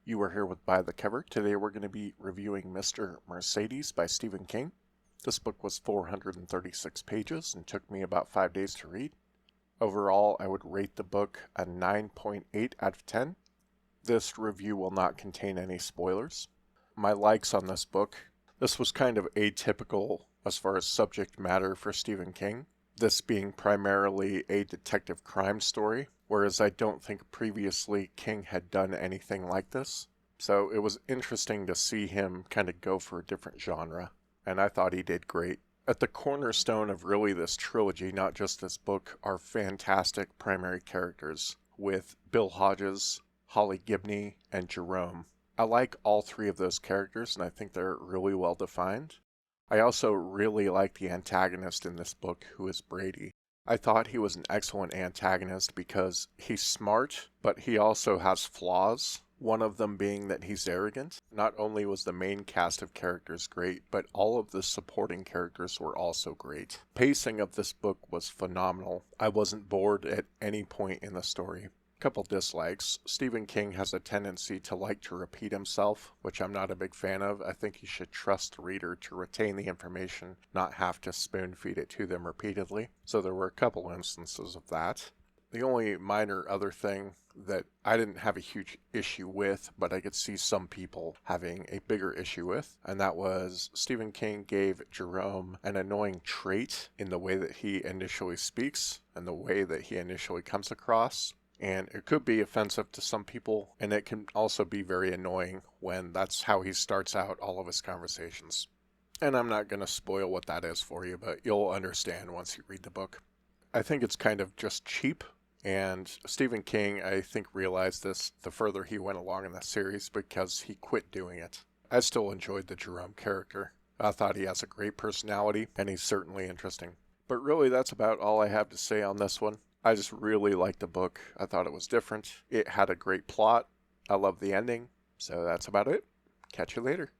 You are here with By the Cover. Today we're going to be reviewing Mr. Mercedes by Stephen King. This book was 436 pages and took me about 5 days to read. Overall, I would rate the book a 9.8 out of 10. This review will not contain any spoilers. My likes on this book: this was kind of atypical as far as subject matter for Stephen King, this being primarily a detective crime story, whereas I don't think previously King had done anything like this. So it was interesting to see him kind of go for a different genre, and I thought he did great. At the cornerstone of really this trilogy, not just this book, are fantastic primary characters with Bill Hodges, Holly Gibney, and Jerome. I like all three of those characters, and I think they're really well defined. I also really like the antagonist in this book, who is Brady. I thought he was an excellent antagonist because he's smart, but he also has flaws. One of them being that he's arrogant. Not only was the main cast of characters great, but all of the supporting characters were also great. Pacing of this book was phenomenal. I wasn't bored at any point in the story. Couple dislikes. Stephen King has a tendency to like to repeat himself, which I'm not a big fan of. I think he should trust the reader to retain the information, not have to spoon feed it to them repeatedly. So there were a couple instances of that. The only minor other thing that I didn't have a huge issue with, but I could see some people having a bigger issue with, and that was Stephen King gave Jerome an annoying trait in the way that he initially speaks and the way that he initially comes across. And it could be offensive to some people, and it can also be very annoying when that's how he starts out all of his conversations. And I'm not going to spoil what that is for you, but you'll understand once you read the book. I think it's kind of just cheap, and Stephen King, I think, realized this the further he went along in the series because he quit doing it. I still enjoyed the Jerome character. I thought he has a great personality, and he's certainly interesting. But really, that's about all I have to say on this one. I just really liked the book. I thought it was different. It had a great plot. I love the ending. So that's about it. Catch you later.